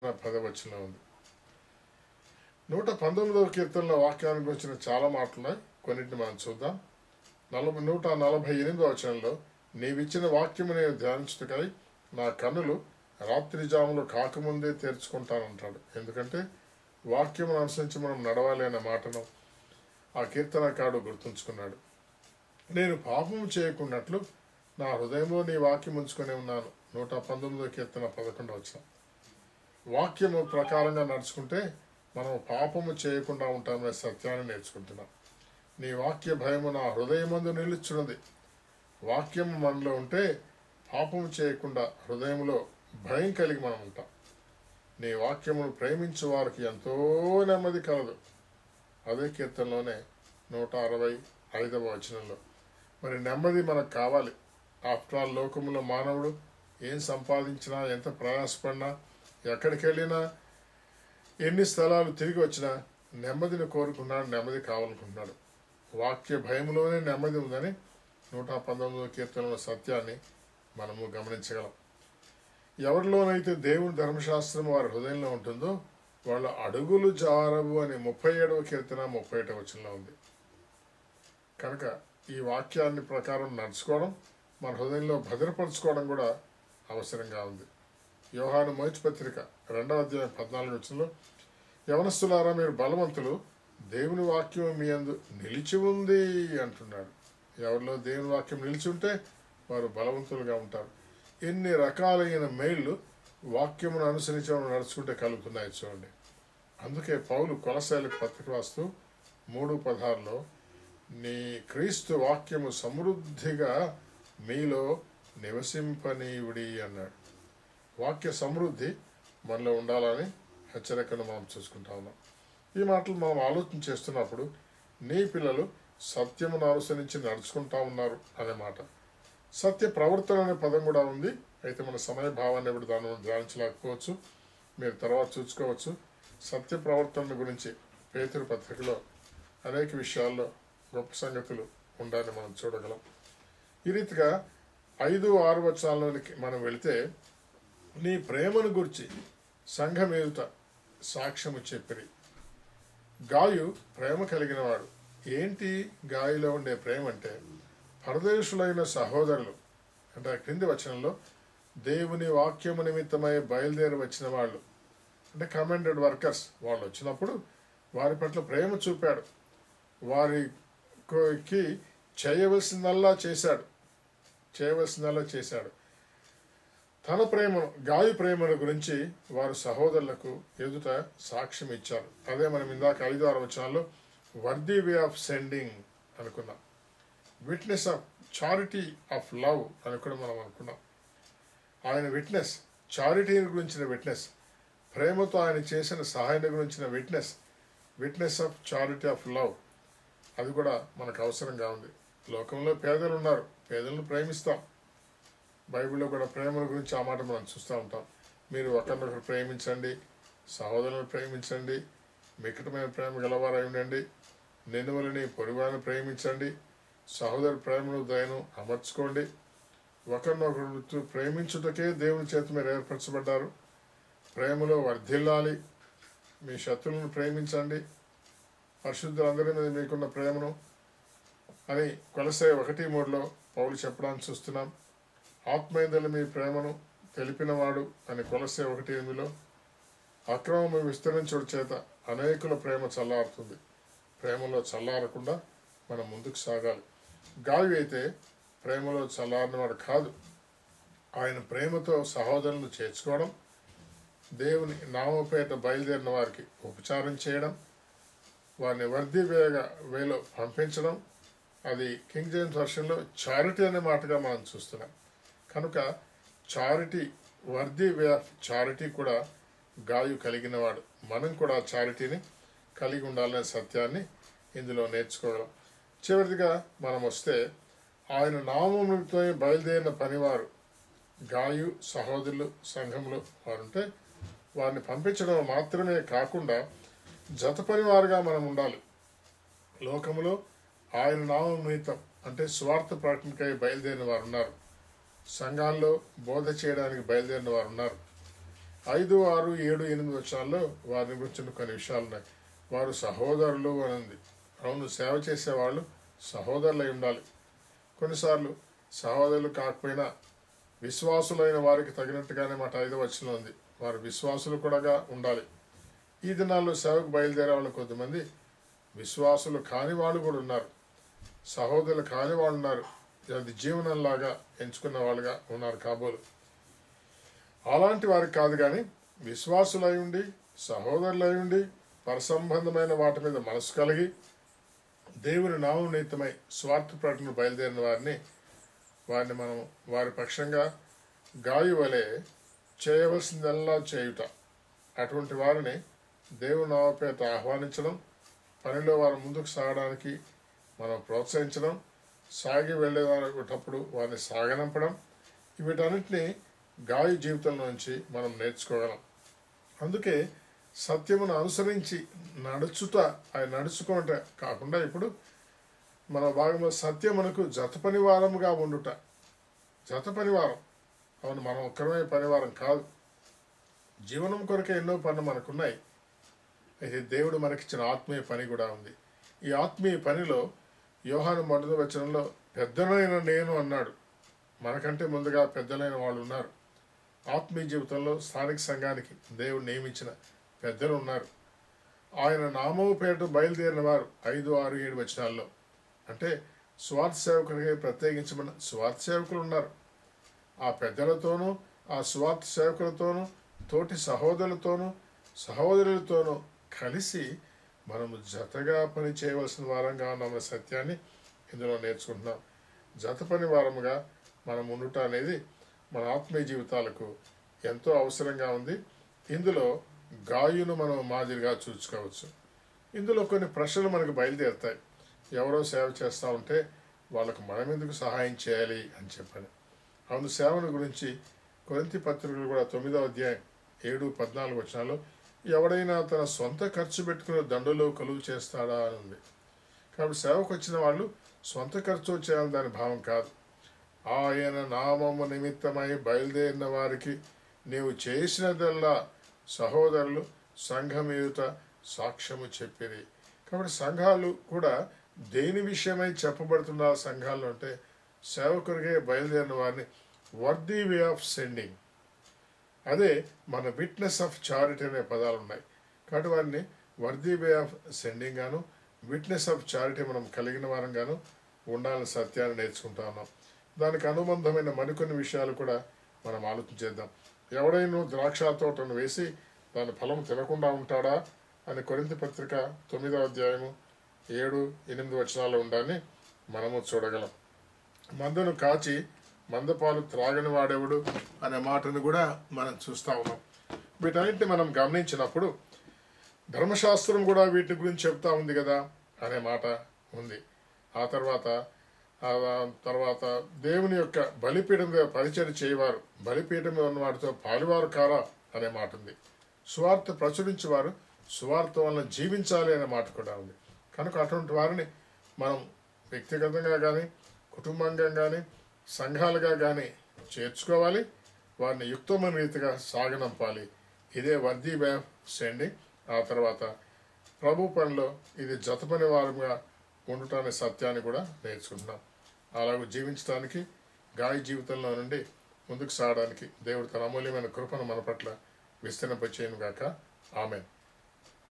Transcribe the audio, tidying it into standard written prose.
10 ఉంది. 119వ కీర్తనలో వాక్యానికి వచ్చిన చాలా మాటలున్నాయి. కొన్నిటిని మనం చూద్దాం. 148వ వచనంలో నీవిచ్చిన వాక్యము నేను ధ్యానించుటకై నా కన్నులు రాత్రి జాములు కాకముందే తెరుచుకుంటానంటాడు. ఎందుకంటే వాక్యమును అనుసరించి మనం నడవాలి అనే మాటను ఆ కీర్తనకారుడు గుర్తుంచుకున్నాడు. నేను పాపము చేయకున్నట్లు నా హృదయంలో నీ వాక్యం ఉంచుకొని ఉన్నాను. 119వ కీర్తన 11వ వచనం. వాక్యము ప్రకారంగా నడుచుకుంటే మనం పాపము చేయకుండా ఉంటామనే సత్యాన్ని నేర్చుకుంటున్నాం. నీ వాక్య భయము నా హృదయమందు నిలుచున్నది. వాక్యము మనలో ఉంటే పాపము చేయకుండా హృదయంలో భయం కలిగి మనం ఉంటాం. నీ వాక్యమును ప్రేమించు వారికి ఎంతో నెమ్మది కలదు. అదే కీర్తనలోనే 165వ వచనంలో. మరి నెమ్మది మనకు కావాలి. ఆఫ్టర్ ఆల్ లోకములో మానవుడు ఏం సంపాదించినా, ఎంత ప్రయాసపడినా, ఎక్కడికి వెళ్ళినా, ఎన్ని స్థలాలు తిరిగి వచ్చినా నెమ్మదిని కోరుకున్నాడు, నెమ్మది కావాలనుకుంటున్నాడు. వాక్య భయములోనే నెమ్మది ఉందని 119వ కీర్తనలో సత్యాన్ని మనము గమనించగలం. ఎవరిలోనైతే దేవుని ధర్మశాస్త్రం వారి హృదయంలో ఉంటుందో వాళ్ళ అడుగులు జారవు అని 37వ కీర్తన 31వ వచనంలో ఉంది. కనుక ఈ వాక్యాన్ని ప్రకారం నడుచుకోవడం, మన హృదయంలో భద్రపరచుకోవడం కూడా అవసరంగా ఉంది. యోహాను మొదటి పత్రిక 2వ అధ్యాయం 14వ వచనంలో యవనస్తులారా మీరు బలవంతులు, దేవుని వాక్యం మీ యందు నిలిచి ఉంది అంటున్నాడు. ఎవరిలో దేవుని వాక్యం నిలిచి ఉంటే వారు బలవంతులుగా ఉంటారు. ఎన్ని రకాలైన మేళ్లు వాక్యమును అనుసరించి నడుచుకుంటే కలుగుతున్నాయి చూడండి. అందుకే పౌలు కొలస్సీయులకు పత్రిక రాస్తూ 3:16లో నీ క్రీస్తు వాక్యము సమృద్ధిగా మీలో నివసింపనీయుడి అన్నాడు. వాక్య సమృద్ధి మనలో ఉండాలని హెచ్చరికను మనం చూసుకుంటా ఉన్నాం. ఈ మాటలు మనం ఆలోచన చేస్తున్నప్పుడు నీ పిల్లలు సత్యమును అనుసరించి నడుచుకుంటా ఉన్నారు అనే మాట. సత్య ప్రవర్తన అనే పదం కూడా ఉంది. అయితే మన సమయ భావాన్ని ఇప్పుడు దాన్ని ధ్యానించలేకపోవచ్చు. మీరు తర్వాత చూసుకోవచ్చు. సత్య ప్రవర్తన గురించి పేతురు పత్రికలో అనేక విషయాల్లో గొప్ప సంగతులు ఉండాలని మనం చూడగలం. ఈ రీతిగా 5-6 వచనాల్లోనికి మనం వెళితే నీ ప్రేమను గురించి సంఘం ఎదుట సాక్ష్యము చెప్పిరి. గాయు ప్రేమ కలిగినవాడు. ఏంటి గాయలో ఉండే ప్రేమ అంటే పరదేశులైన సహోదరులు అంటే క్రింది వచనంలో దేవుని వాక్యము నిమిత్తమై బయలుదేరి వచ్చిన వాళ్ళు అంటే కమాండెడ్ వర్కర్స్ వాళ్ళు వచ్చినప్పుడు వారి పట్ల ప్రేమ చూపాడు. వారికి చేయవలసిందల్లా చేశాడు. తన ప్రేమను గాయు ప్రేమను గురించి వారు సహోదరులకు ఎదుట సాక్ష్యం ఇచ్చారు. అదే మనం ఇందాక 5-6 వచనాల్లో వర్ది వే ఆఫ్ సెండింగ్ అనుకున్నాం. Witness of charity of love అని కూడా మనం అనుకున్నాం. ఆయన విట్నెస్, చారిటీని గురించిన విట్నెస్, ప్రేమతో ఆయన చేసిన సహాయాన్ని గురించిన witness of charity of love, అది కూడా మనకు అవసరంగా ఉంది. లోకంలో పేదలు ఉన్నారు, పేదలను ప్రేమిస్తాం. బైబిల్లో కూడా ప్రేమల గురించి ఆ మాట మనం చూస్తూ ఉంటాం. మీరు ఒకరినొకరు ప్రేమించండి, సహోదరులను ప్రేమించండి, మికటమైన ప్రేమ గలవారై ఉండండి, నిన్నువలని పొరుగువారిని ప్రేమించండి, సహోదరు ప్రేమను దయను అమర్చుకోండి. ఒకరినొకరు ప్రేమించుటకే దేవుని చేత మీరు ఏర్పరచబడ్డారు. ప్రేమలో వర్ధిల్లాలి. మీ శత్రువులను ప్రేమించండి, పరిశుద్ధులందరి మీద మీకున్న ప్రేమను అని కొలస్సీ 1:3లో పౌలు చెప్పడానికి చూస్తున్నాం. ఆత్మీయుల మీ ప్రేమను తెలిపినవాడు అని కొలస్సీ 1:8లో అక్రమము విస్తరించుట చేత అనేకుల ప్రేమ చల్లారుతుంది. ప్రేమలో చల్లారకుండా మనం ముందుకు సాగాలి. గావి అయితే ప్రేమలో చల్లారినవాడు కాదు. ఆయన ప్రేమతో సహోదరులను చేర్చుకోవడం, దేవుని నామపేట బయలుదేరిన వారికి ఉపచారం చేయడం, వారిని వర్ది వేలో పంపించడం, అది కింగ్ జేమ్స్ వర్షన్లో చారిటీ అనే మాటగా మనం చూస్తున్నాం. కనుక charity, worthy way of charity కూడా గాయు కలిగినవాడు. మనం కూడా చారిటీని కలిగి ఉండాలనే సత్యాన్ని ఇందులో నేర్చుకోగలం. చివరిదిగా మనం వస్తే ఆయన నామముతో బయలుదేరిన పనివారు గాయు సహోదరులు సంఘంలో వారుంటే వారిని పంపించడం మాత్రమే కాకుండా జత పనివారుగా మనం ఉండాలి. లోకములో ఆయన నామం నిమిత్తం అంటే స్వార్థ ప్రకటనకై బయలుదేరిన వారు ఉన్నారు. సంఘాల్లో బోధ చేయడానికి బయలుదేరిన వారు ఉన్నారు. 5, 6, 7, 8 వచనాల్లో వారిని గురించిన కొన్ని విషయాలు ఉన్నాయి. వారు సహోదరులు అని ఉంది. అవును, సేవ చేసేవాళ్ళు సహోదరులు అయి ఉండాలి. కొన్నిసార్లు సహోదరులు కాకపోయినా విశ్వాసులైన వారికి తగినట్టుగానే మాట 5వ వచనంలో ఉంది. వారు విశ్వాసులు కూడా ఉండాలి. ఈ దినాల్లో సేవకు బయలుదేరే వాళ్ళు కొంతమంది విశ్వాసులు కాని వాళ్ళు కూడా ఉన్నారు, సహోదరులు కాని వాళ్ళు ఉన్నారు. అది జీవనంలాగా ఎంచుకున్న వాళ్ళుగా ఉన్నారు కాబోలు. అలాంటి వారికి కాదు, కానీ విశ్వాసులై ఉండి సహోదరులై ఉండి పరసంబంధమైన వాటి మీద మనసు కలిగి దేవుని నామం నిమిత్తమై స్వార్థ ప్రకటన బయలుదేరిన వారిని మనం వారి పక్షంగా గాయి వలె చేయవలసిందల్లా చేయుట. అటువంటి వారిని దేవుని నామపేట ఆహ్వానించడం, పనిలో వారు ముందుకు సాగడానికి మనం ప్రోత్సహించడం, సాగి వెళ్ళేటప్పుడు వారిని సాగనంపడం, వీటన్నిటిని గాయ జీవితం నుంచి మనం నేర్చుకోగలం. అందుకే సత్యమును అనుసరించి నడుచుకోవట కాకుండా ఇప్పుడు మన భాగంలో సత్యమునకు జత పనివారముగా ఉండుట. జత పనివారం, అవును, మనం ఒక్కరమే పనివారం కాదు. జీవనం కొరకే ఎన్నో పనులు మనకున్నాయి. అయితే దేవుడు మనకిచ్చిన ఆత్మీయ పని కూడా ఉంది. ఈ ఆత్మీయ పనిలో యోహాను 1వ వచనంలో పెద్దలైన నేను అన్నాడు. మనకంటే ముందుగా పెద్దలైన వాళ్ళు ఉన్నారు. ఆత్మీయ జీవితంలో స్థానిక సంఘానికి దేవుడు నియమించిన పెద్దలు ఉన్నారు. ఆయన నామము పేరు బయలుదేరిన వారు 5, 6, 7 వచనాల్లో, అంటే స్వార్థ సేవకులకి ప్రత్యేకించబడిన స్వార్థ సేవకులు ఉన్నారు. ఆ పెద్దలతోనూ ఆ స్వార్థ సేవకులతోనూ తోటి సహోదరులతోనూ కలిసి మనము జతగా పని చేయవలసిన వారంగా ఉన్న సత్యాన్ని ఇందులో నేర్చుకుంటున్నాం. జత పని వారముగా మనం ఉండుట అనేది మన ఆత్మీయ జీవితాలకు ఎంతో అవసరంగా ఉంది. ఇందులో గాయును మనం మాదిరిగా చూసుకోవచ్చు. ఇందులో కొన్ని ప్రశ్నలు మనకు బయలుదేరుతాయి. ఎవరో సేవ చేస్తూ ఉంటే వాళ్ళకు మనం ఎందుకు సహాయం చేయాలి అని చెప్పని. అవును, సేవను గురించి కొరింథీ పత్రికలు కూడా 9వ అధ్యాయం 7, 14 వచనాల్లో ఎవడైనా తన సొంత ఖర్చు పెట్టుకుని దండులో కొలువు చేస్తాడా అని ఉంది. కాబట్టి సేవకు వచ్చిన వాళ్ళు సొంత ఖర్చు చేయాలని దాని భావం కాదు. ఆయన నామము నిమిత్తమై బయలుదేరిన వారికి నీవు చేసినదల్లా సహోదరులు సంఘం ఎదుట సాక్ష్యము చెప్పిరి. కాబట్టి సంఘాలు కూడా దేని విషయమై చెప్పబడుతున్న సంఘాలు అంటే సేవకుడిగా బయలుదేరిన వారిని వర్దీ వే ఆఫ్ సెండింగ్, అదే మన విట్నెస్ ఆఫ్ చారిటీ అనే పదాలు ఉన్నాయి. కాబట్టి వారిని వర్దీ వే ఆఫ్ సెండింగ్ గాను విట్నెస్ ఆఫ్ చారిటీ మనం కలిగిన వారంగాను ఉండాలని సత్యాన్ని నేర్చుకుంటా ఉన్నాం. దానికి అనుబంధమైన మరికొన్ని విషయాలు కూడా మనం ఆలోచించేద్దాం. ఎవడైనా ద్రాక్ష తోటను వేసి దాని ఫలం తినకుండా ఉంటాడా అని కొరింథీ పత్రిక 9వ అధ్యాయము 7, 8 వచనాల్లో ఉండాలని మనము చూడగలం. మందను కాచి మందపాలు త్రాగని వాడెవడు అనే మాటను కూడా మనం చూస్తూ ఉన్నాం. వీటన్నింటిని మనం గమనించినప్పుడు ధర్మశాస్త్రం కూడా వీటి గురించి చెప్తా ఉంది కదా అనే మాట ఉంది. ఆ తర్వాత దేవుని యొక్క బలిపీఠం మీద పరిచయం చేయవారు బలిపీఠం మీద ఉన్న వారితో పాలువారు కారా అనే మాట ఉంది. సువార్త ప్రచురించేవారు సువార్త వలన జీవించాలి అనే మాట కూడా ఉంది. కనుక అటువంటి వారిని మనం వ్యక్తిగతంగా కానీ కుటుంబంగా కానీ సంఘాలుగా కానీ చేర్చుకోవాలి. వారిని యుక్తమైన రీతిగా సాగనంపాలి. ఇదే వర్దీ వే ఆఫ్ సెండింగ్. ఆ తర్వాత ప్రభు పనిలో ఇది జతపని వారంగా ఉండటానికి సత్యాన్ని కూడా నేర్చుకుంటున్నాం. అలాగూ జీవించడానికి గాయ జీవితంలో నుండి ముందుకు సాగడానికి దేవుడు తన అమూల్యమైన కృపను మన పట్ల విస్తరింపచేయును గాక. ఆమేన్.